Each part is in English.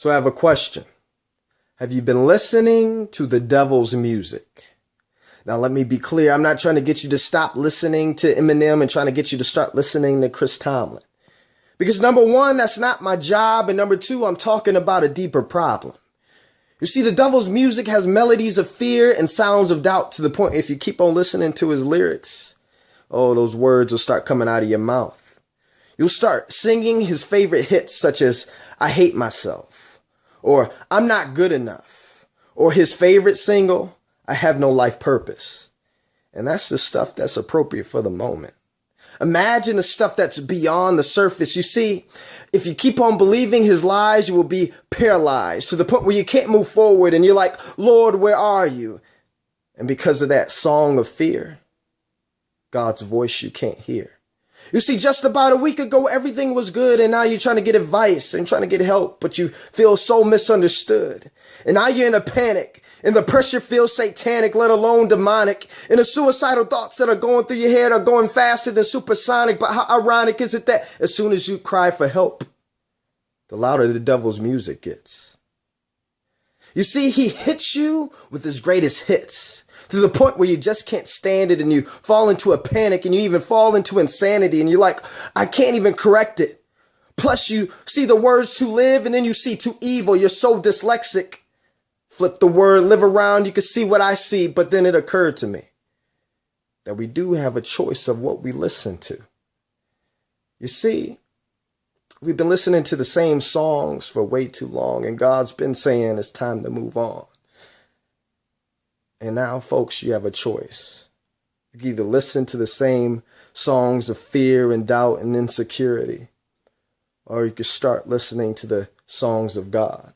So I have a question. Have you been listening to the devil's music? Now, let me be clear. I'm not trying to get you to stop listening to Eminem and trying to get you to start listening to Chris Tomlin. Because number one, that's not my job. And number two, I'm talking about a deeper problem. You see, the devil's music has melodies of fear and sounds of doubt to the point if you keep on listening to his lyrics, oh, those words will start coming out of your mouth. You'll start singing his favorite hits such as I Hate Myself or I'm Not Good Enough or his favorite single, I Have No Life Purpose. And that's the stuff that's appropriate for the moment. Imagine the stuff that's beyond the surface. You see, if you keep on believing his lies, you will be paralyzed to the point where you can't move forward and you're like, Lord, where are you? And because of that song of fear, God's voice you can't hear. You see, just about a week ago, everything was good. And now you're trying to get advice and trying to get help, but you feel so misunderstood. And now you're in a panic and the pressure feels satanic, let alone demonic. And the suicidal thoughts that are going through your head are going faster than supersonic. But how ironic is it that as soon as you cry for help, the louder the devil's music gets? You see, he hits you with his greatest hits, to the point where you just can't stand it and you fall into a panic and you even fall into insanity and you're like, I can't even correct it. Plus you see the words to live and then you see to evil. You're so dyslexic. Flip the word live around, you can see what I see. But then it occurred to me that we do have a choice of what we listen to. You see, we've been listening to the same songs for way too long and God's been saying it's time to move on. And now, folks, you have a choice. You can either listen to the same songs of fear and doubt and insecurity, or you can start listening to the songs of God.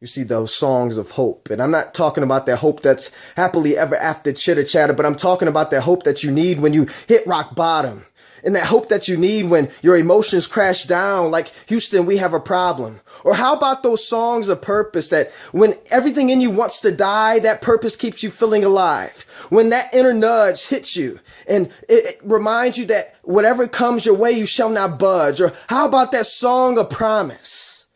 You see, those songs of hope. And I'm not talking about that hope that's happily ever after chitter chatter, but I'm talking about that hope that you need when you hit rock bottom. And that hope that you need when your emotions crash down like, Houston, we have a problem. Or how about those songs of purpose that when everything in you wants to die, that purpose keeps you feeling alive. When that inner nudge hits you and it reminds you that whatever comes your way, you shall not budge. Or how about that song of promise?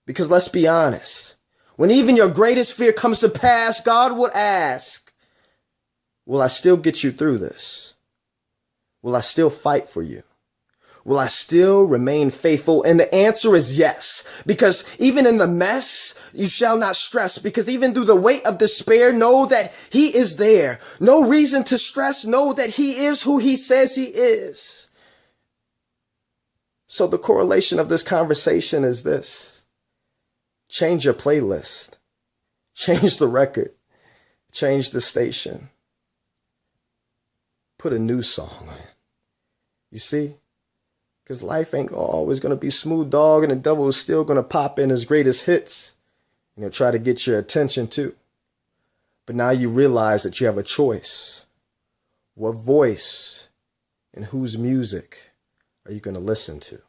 Because let's be honest, when even your greatest fear comes to pass, God would ask, will I still get you through this? Will I still fight for you? Will I still remain faithful? And the answer is yes, because even in the mess, you shall not stress, because even through the weight of despair, know that he is there. No reason to stress. Know that he is who he says he is. So the correlation of this conversation is this. Change your playlist. Change the record. Change the station. Put a new song on. You see? Because life ain't always going to be smooth, dog, and the devil is still going to pop in his greatest hits and he'll try to get your attention too. But now you realize that you have a choice. What voice and whose music are you going to listen to?